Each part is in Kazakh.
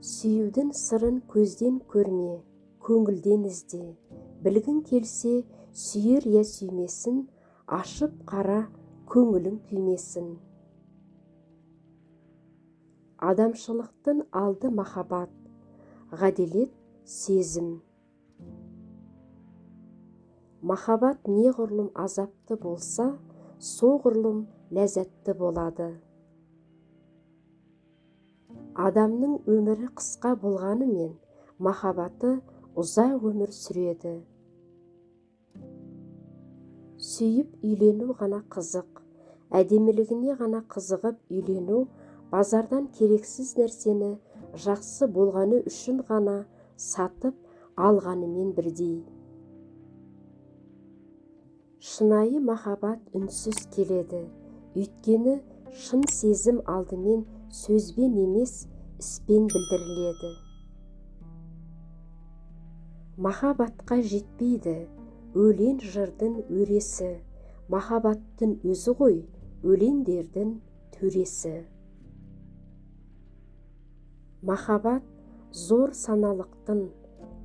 Сүюдің сырын көзден көрме, көңілден ізде. Білгің келсе, сүйер я сүймесін, ашып қара, көңілің күймесін. Адамшылықтың алды махаббат, ғаделет, сезім. Махаббат неғұрлым азапты болса, соғұрлым ләззатты болады. Адамның өмірі қысқа болғанымен, махаббаты ұзақ өмір сүреді. Сүйіп үйлену ғана қызық, әдемілігіне ғана қызығып үйлену, базардан керексіз нәрсені жақсы болғаны үшін ғана сатып алғанымен бірдей. Шынайы махаббат үнсіз келеді, өйткені шын сезім алдымен сөзбен емес, іспен білдіріледі. Махаббатқа жетпейді өлең жырдың өресі, махаббаттың өзі ғой өлеңдердің төресі. Махаббат зор саналықтың,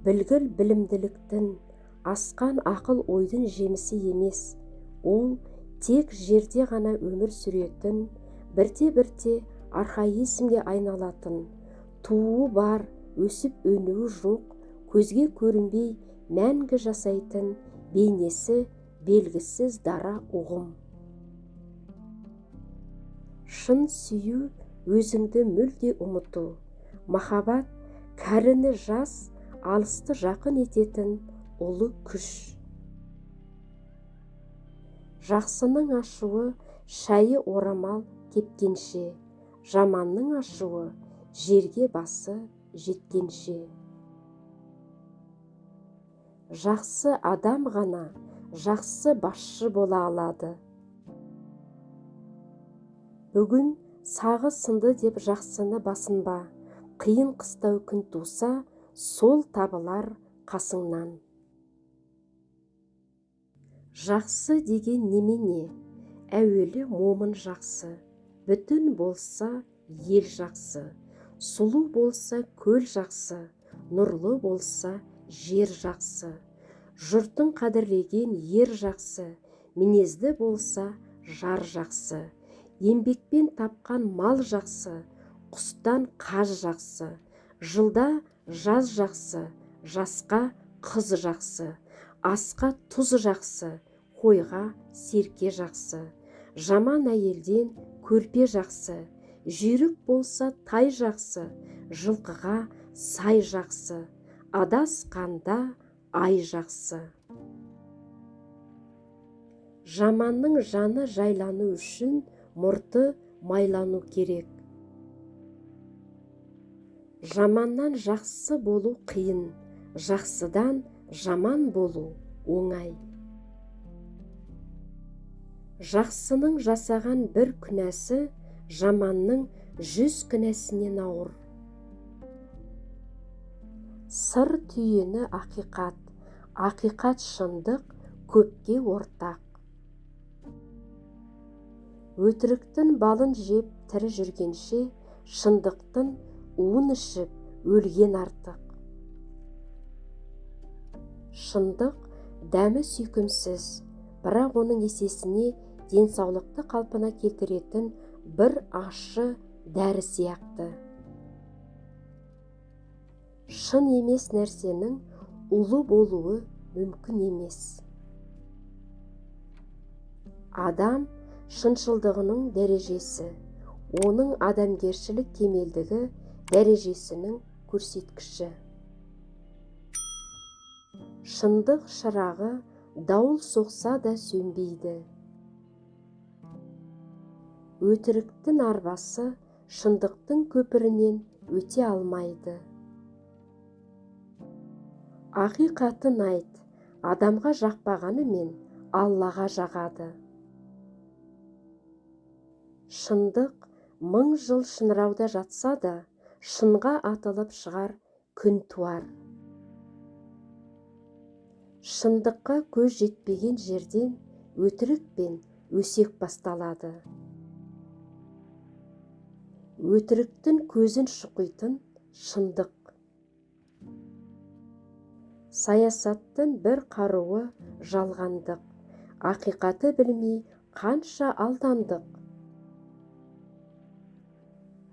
білгір білімділіктің, асқан ақыл ойдың жемісі емес, ол тек жерде ғана өмір сүретін, бірте-бірте архаизмге айналатын, туы бар, өсіп өнуі жоқ, көзге көрінбей мәңгі жасайтын, бейнесі белгісіз дара ұғым. Шын сүю өзіңді мүлде ұмыту. Махаббат кәріні жас, алысты жақын ететін ұлы күш. Жақсының ашуы шайы орамал кепкенше, жаманның ашуы жерге басы жеткенше. Жақсы адам ғана жақсы басшы бола алады. Бүгін сағы сынды деп жақсыны басынба, қиын қыстау күн туса, сол табылар қасыңнан. Жақсы деген немене? Әуелі момын жақсы, бүтін болса ел жақсы, сұлу болса көл жақсы, нұрлы болса жер жақсы, жұртың қадірлеген ер жақсы, мінезді болса жар жақсы, еңбекпен тапқан мал жақсы, құстан қаз жақсы, жылда жаз жақсы, жасқа қыз жақсы, асқа тұз жақсы, қойға серке жақсы, жаман әйелден көрпе жақсы, жүйрік болса тай жақсы, жылқыға сай жақсы, адасқанда ай жақсы. Жаманның жаны жайлану үшін мұрты майлану керек. Жаманнан жақсы болу қиын, жақсыдан жаман болу оңай. Жақсының жасаған бір күнәсі, жаманның 100 күнәсінен ауыр. Сыр түйіні ақиқат, ақиқат шындық көпке ортақ. Өтіріктің балын жеп тірі жүргенше, шындықтың уын ішіп өлген артық. Шындық дәмі сүйкімсіз, бірақ оның есесіне денсаулықты қалпына келтіретін бір ащы дәрі сияқты. Шын емес нәрсенің ұлы болуы мүмкін емес. Адам шыншылдығының дәрежесі, оның адамгершілік кемелдігі дәрежесінің көрсеткіші. Шындық шырағы дауыл соқса да сөнбейді. Өтіріктің арбасы шындықтың көпірінен өте алмайды. Ақиқатын айт, адамға жақпағанымен Аллаға жағады. Шындық 1000 жыл шыңырауда жатса да, шынға атылып шығар күн туар. Шындыққа көз жетпеген жерден өтірік пен өсек басталады. Өтіріктің көзін шұқитын шындық. Саясаттың бір қаруы жалғандық, ақиқаты білмей қанша алдандық.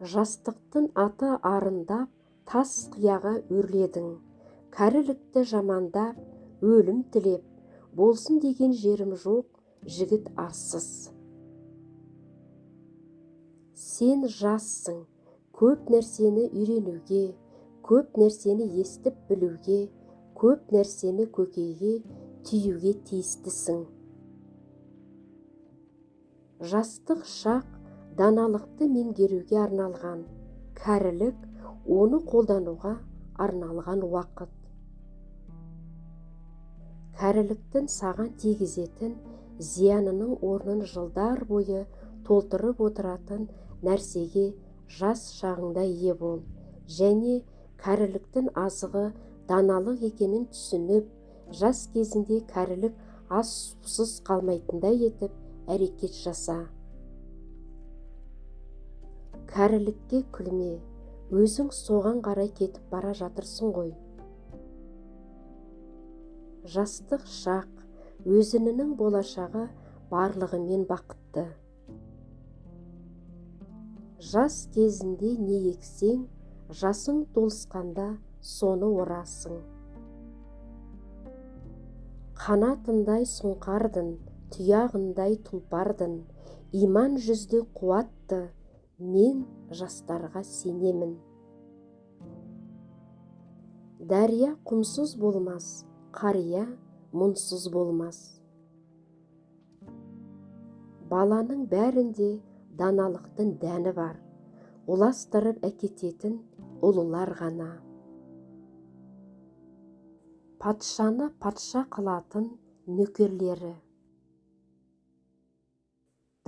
Жастықтың аты арындап, тас қияға өрледің, кәрілікті жамандап, өлім тілеп, болсын деген жерім жоқ, жігіт арсыз. Сен жассың, көп нәрсені үйренуге, көп нәрсені естіп білуге, көп нәрсені көкейге түйуге тиістісің. Жастық шақ даналықты меңгеруге арналған, кәрілік оны қолдануға арналған уақыт. Кәріліктің саған тигізетін зиянының орнын жылдар бойы толтырып отыратын нәрсеге жас шағыңда ие бол, және кәріліктің азығы даналық екенін түсініп, жас кезінде кәрілік аз сусыз қалмайтындай етіп әрекет жаса. Кәрілікке күлме, өзің соған қарай кетіп бара жатырсың ғой. Жастық шақ, өзінің болашағы барлығымен бақытты. Жас кезінде не ексең, жасың толысқанда соны орасың. Қанатындай сұңқардың, тұяғындай тұлпардың, иман жүзді қуатты, мен жастарға сенемін. Дәрия құмсыз болмас, қария мұңсыз болмас. Баланың бәрінде даналықтың дәні бар, ұластырып әкететін ұлылар ғана. Патшаны патша қылатын нөкерлері.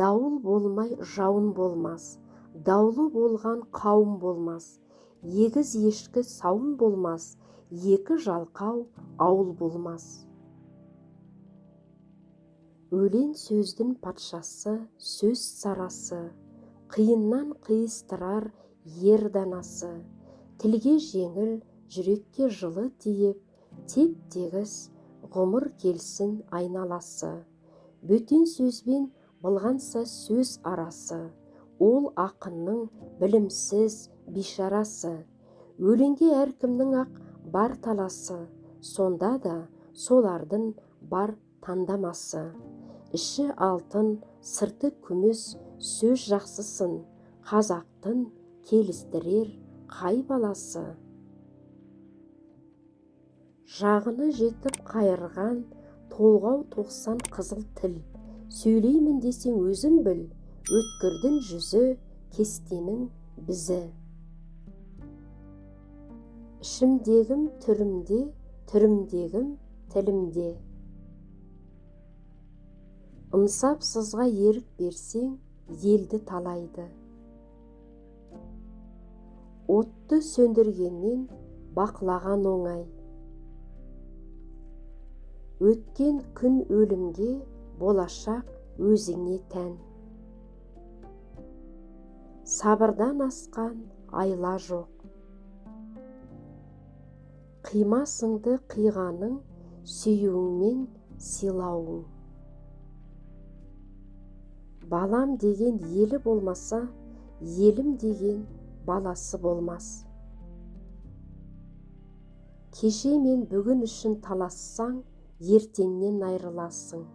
Дауыл болмай жауын болмас, даулы болған қауым болмас, егіз ешкі сауын болмас, екі жалқау ауыл болмас. Өлең сөздің патшасы, сөз сарасы, қиыннан қиыстырар ер данасы, тілге жеңіл, жүрекке жылы тиіп, теп-тегіс ғұмыр келсін айналасы. Бөтен сөзбен былғанса сөз арасы, ол ақынның білімсіз бишарасы. Өлеңге әркімнің ақ бар таласы, сонда да солардың бар таңдамасы. Іші алтын, сырты күміс сөз жақсысын, қазақтың келістірер қай баласы. Жағыны жетіп қайырған толғау 90 қызыл тіл, сөйлеймін десең өзің біл, өткірдің жүзі, кестенің бізі. Ішімдегім түрімде, түрімдегім тілімде. Ынсапсызға ерік берсең, елді талайды. Отты сөндіргеннен бақлаған оңай. Өткен күн өлімге, болашақ өзіңе тән. Сабырдан асқан айла жоқ. Қимасыңды қиғаның, сүйуіңмен сыйлауың. Балам деген елі болмаса, елім деген баласы болмас. Кеше мен бүгін үшін талассаң, ертеңнен айрыласың.